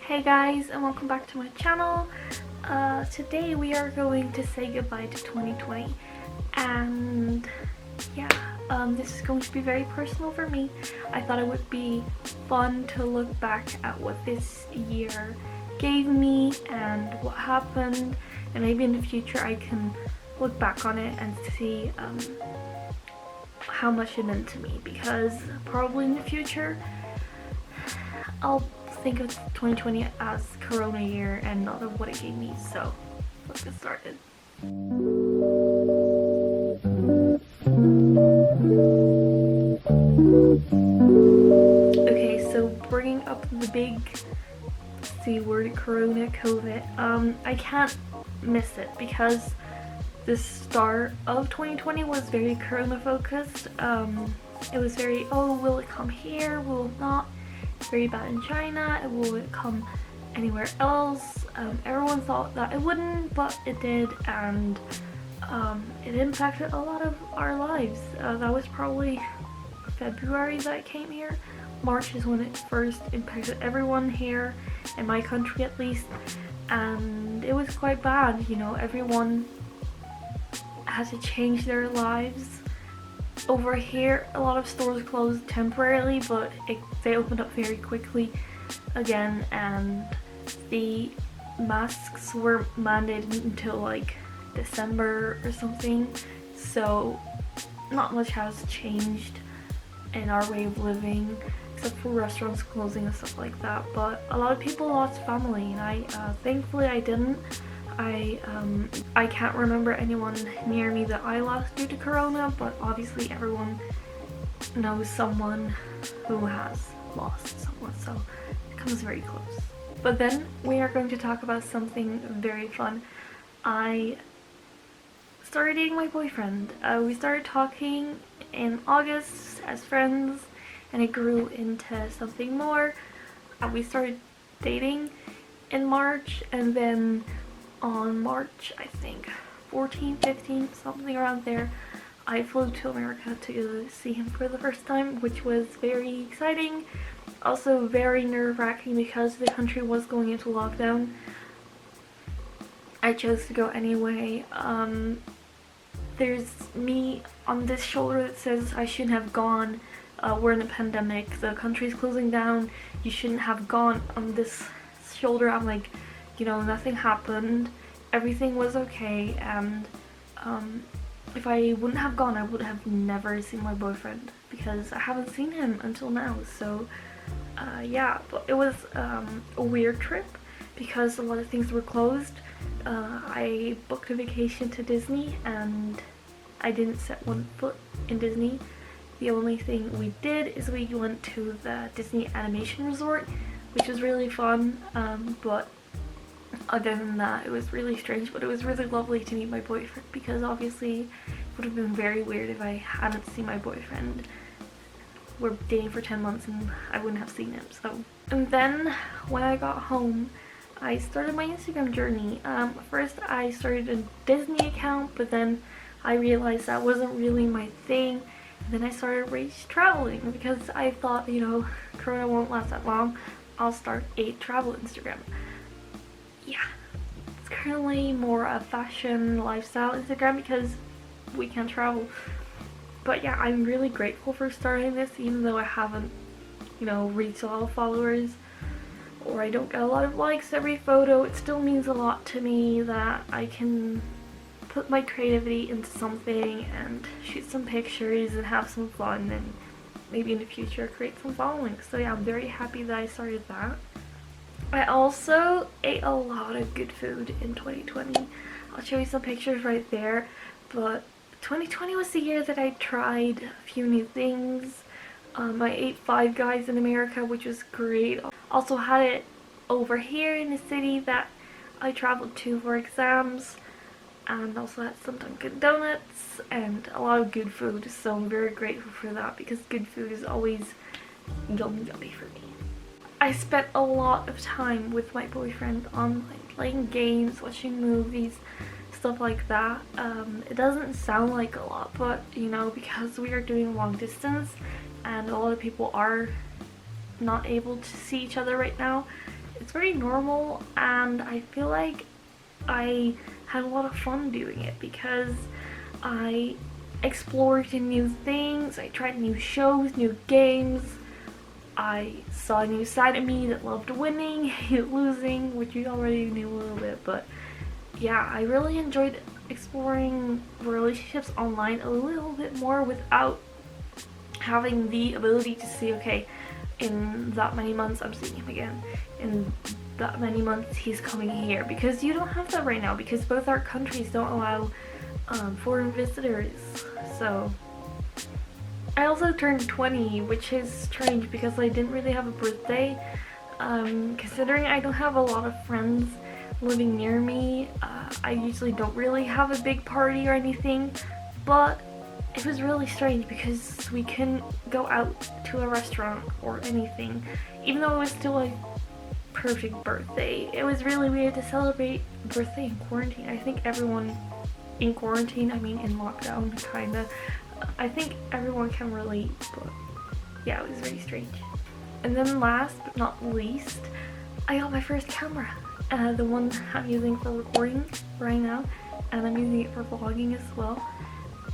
Hey guys, and welcome back to my channel. Today we are going to say goodbye to 2020, and yeah, this is going to be very personal for me. I thought it would be fun to look back at what this year gave me and what happened, and maybe in the future I can look back on it and see how much it meant to me, because probably in the future I'll think of 2020 as Corona year and not of what it gave me. So let's get started. Okay, so bringing up the big C word, Corona, COVID, I can't miss it because the start of 2020 was very Corona focused. It was very, oh, will it come here, will it not? Very bad in China, will it come anywhere else? Everyone thought that it wouldn't, but it did, and it impacted a lot of our lives. That was probably February that it came here. March is when it first impacted everyone here, in my country at least, and it was quite bad. You know, everyone had to change their lives. Over here, a lot of stores closed temporarily, but they opened up very quickly again, and the masks were mandated until like December or something, so not much has changed in our way of living except for restaurants closing and stuff like that. But a lot of people lost family, and I thankfully I didn't. I can't remember anyone near me that I lost due to Corona, but obviously everyone knows someone who has lost someone, so it comes very close. But then we are going to talk about something very fun. I started dating my boyfriend. We started talking in August as friends, and it grew into something more. We started dating in March, and then on March, I think 14, 15, something around there, I flew to America to see him for the first time, which was very exciting. Also very nerve-wracking because the country was going into lockdown. I chose to go anyway. There's me on this shoulder that says I shouldn't have gone. We're in a pandemic, the country's closing down, you shouldn't have gone. On this shoulder I'm like, you know, nothing happened, everything was okay, and if I wouldn't have gone, I would have never seen my boyfriend, because I haven't seen him until now. So yeah, but it was a weird trip because a lot of things were closed. I booked a vacation to Disney and I didn't set one foot in Disney. The only thing we did is we went to the Disney Animation Resort, which was really fun, but other than that, it was really strange. But it was really lovely to meet my boyfriend, because obviously it would have been very weird if I hadn't seen my boyfriend. We're dating for 10 months and I wouldn't have seen him. So, and then when I got home, I started my Instagram journey. First I started a Disney account, but then I realized that wasn't really my thing. And then I started race traveling because I thought, you know, Corona won't last that long. I'll start a travel Instagram. Yeah, it's currently more a fashion lifestyle Instagram because we can't travel. But yeah, I'm really grateful for starting this, even though I haven't, you know, reached a lot of followers, or I don't get a lot of likes every photo. It still means a lot to me that I can put my creativity into something and shoot some pictures and have some fun, and maybe in the future create some following. So yeah, I'm very happy that I started that. I also ate a lot of good food in 2020. I'll show you some pictures right there, but 2020 was the year that I tried a few new things. I ate Five Guys in America, which was great. Also had it over here in the city that I traveled to for exams, and also had some Dunkin' Donuts and a lot of good food, so I'm very grateful for that, because good food is always yummy for me. I spent a lot of time with my boyfriend on like playing games, watching movies, stuff like that. It doesn't sound like a lot, but you know, because we are doing long distance and a lot of people are not able to see each other right now, it's very normal, and I feel like I had a lot of fun doing it because I explored new things, I tried new shows, new games, I saw a new side of me that loved winning, hated losing, which you already knew a little bit, but yeah, I really enjoyed exploring relationships online a little bit more without having the ability to see, okay, in that many months I'm seeing him again, in that many months he's coming here, because you don't have that right now because both our countries don't allow foreign visitors. So I also turned 20, which is strange because I didn't really have a birthday. Considering I don't have a lot of friends living near me, I usually don't really have a big party or anything, but it was really strange because we couldn't go out to a restaurant or anything, even though it was still a perfect birthday. It was really weird to celebrate a birthday in quarantine. I think everyone in quarantine, I mean in lockdown, kinda, I think everyone can relate, but yeah, it was very strange. And then last but not least, I got my first camera. The one I'm using for recording right now, and I'm using it for vlogging as well.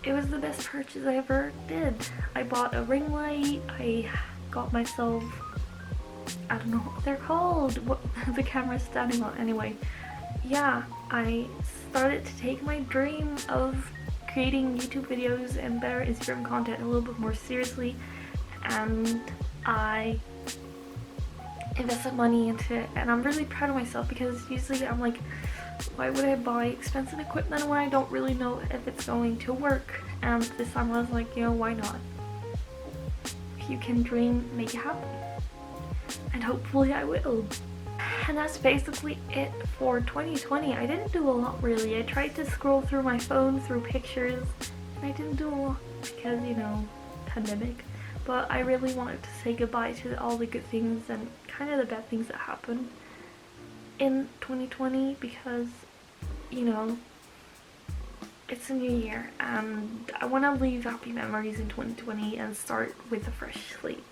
It was the best purchase I ever did. I bought a ring light, I got myself, I don't know what they're called, what the camera's standing on. Anyway, yeah, I started to take my dream of creating YouTube videos and better Instagram content a little bit more seriously, and I invested money into it, and I'm really proud of myself because usually I'm like, why would I buy expensive equipment when I don't really know if it's going to work? And this time I was like, you know, why not? If you can dream, make it happen. And hopefully I will. And that's basically it for 2020. I didn't do a lot really. I tried to scroll through my phone through pictures, and I didn't do a lot because, you know, pandemic. But I really wanted to say goodbye to all the good things and kind of the bad things that happened in 2020 because, you know, it's a new year and I want to leave happy memories in 2020 and start with a fresh slate.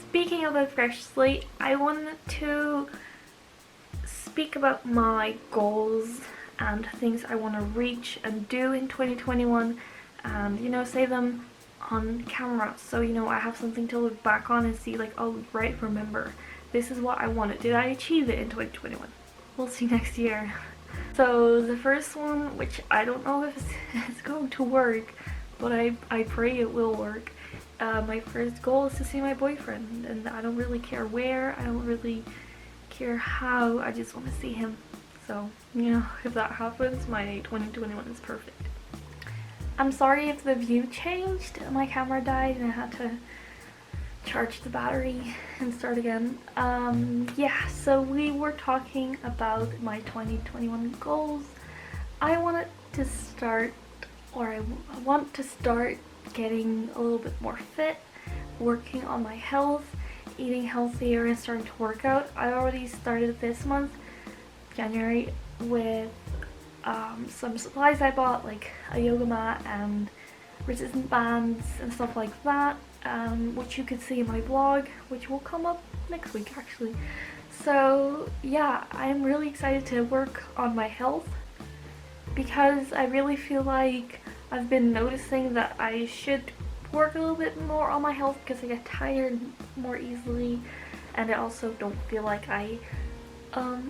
Speaking of a fresh slate, I wanted to speak about my goals and things I want to reach and do in 2021 and, you know, say them on camera, so, you know, I have something to look back on and see like, oh right, remember, this is what I wanted. Did I achieve it in 2021? We'll see next year. So the first one, which I don't know if it's going to work, but I pray it will work. My first goal is to see my boyfriend, and I don't really care where, I don't really care how, I just want to see him. So, you know, if that happens, my 2021 is perfect. I'm sorry if the view changed, my camera died and I had to charge the battery and start again. Yeah, so we were talking about my 2021 goals. I wanted to start, or I want to start getting a little bit more fit, working on my health, eating healthier and starting to work out. I already started this month, January, with some supplies I bought, like a yoga mat and resistant bands and stuff like that, which you could see in my vlog, which will come up next week actually. So yeah, I'm really excited to work on my health because I really feel like I've been noticing that I should work a little bit more on my health because I get tired more easily, and I also don't feel like I'm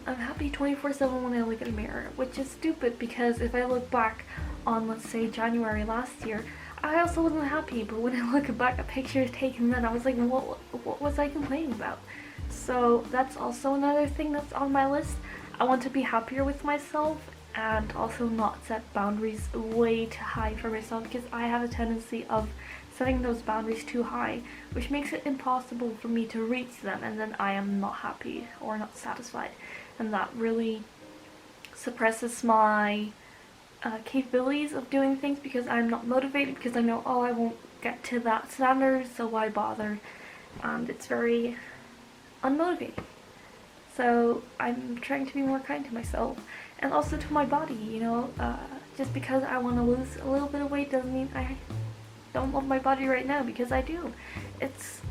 happy 24/7 when I look in a mirror, which is stupid because if I look back on, let's say, January last year, I also wasn't happy, but when I look back at pictures taken then, I was like, what was I complaining about? So that's also another thing that's on my list. I want to be happier with myself and also not set boundaries way too high for myself because I have a tendency of setting those boundaries too high, which makes it impossible for me to reach them, and then I am not happy or not satisfied, and that really suppresses my capabilities of doing things because I'm not motivated, because I know, oh, I won't get to that standard, so why bother, and it's very unmotivating. So I'm trying to be more kind to myself and also to my body, you know. Just because I want to lose a little bit of weight doesn't mean I don't love my body right now, because I do. It's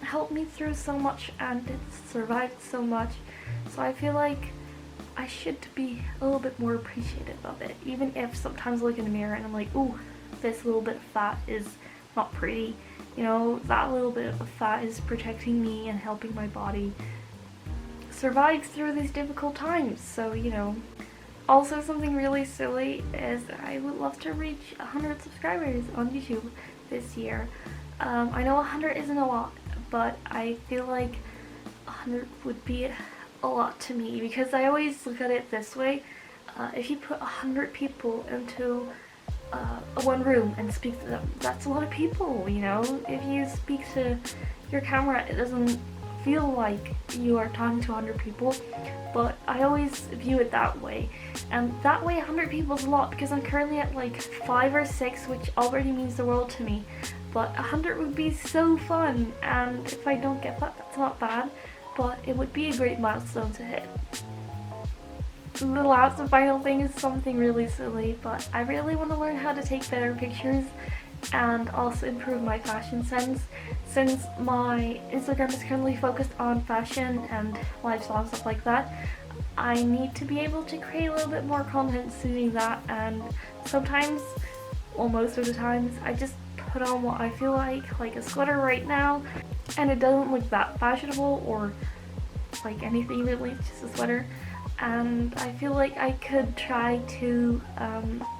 helped me through so much and it's survived so much, So I feel like I should be a little bit more appreciative of it, even if sometimes I look in the mirror and I'm like, ooh, this little bit of fat is not pretty. You know, that little bit of fat is protecting me and helping my body survive through these difficult times. So, you know, also something really silly is I would love to reach 100 subscribers on YouTube this year. I know 100 isn't a lot, but I feel like 100 would be a lot to me, because I always look at it this way. If you put 100 people into one room and speak to them, that's a lot of people, you know? If you speak to your camera, it doesn't feel like you are talking to 100 people, but I always view it that way. And that way 100 people is a lot, because I'm currently at like 5 or 6, which already means the world to me. But 100 would be so fun, and if I don't get that, that's not bad, but it would be a great milestone to hit. The last and final thing is something really silly, but I really want to learn how to take better pictures and also improve my fashion sense. Since my Instagram is currently focused on fashion and lifestyle and stuff like that, I need to be able to create a little bit more content suiting that, and sometimes, well, most of the times, I just put on what I feel like a sweater right now, and it doesn't look that fashionable or like anything really, it's just a sweater. And I feel like I could try to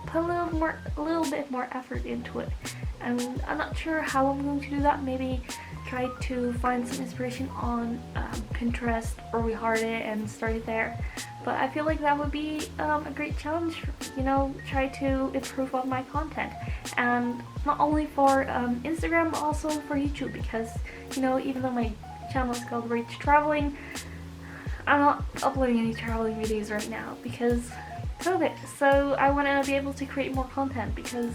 put a little bit more effort into it, and I'm not sure how I'm going to do that. Maybe try to find some inspiration on Pinterest or reheart it and start it there. But I feel like that would be a great challenge, you know, try to improve on my content, and not only for Instagram but also for YouTube, because, you know, even though my channel is called Rach Traveling, I'm not uploading any traveling videos right now because COVID. So I want to be able to create more content, because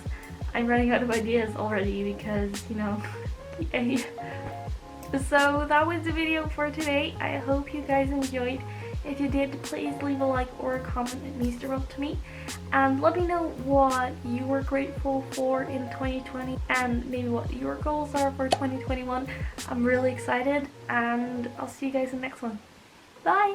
I'm running out of ideas already, because, you know, yay. So that was the video for today. I hope you guys enjoyed. If you did, please leave a like or a comment. It means the world to me. And let me know what you were grateful for in 2020, and maybe what your goals are for 2021. I'm really excited, and I'll see you guys in the next one. Bye!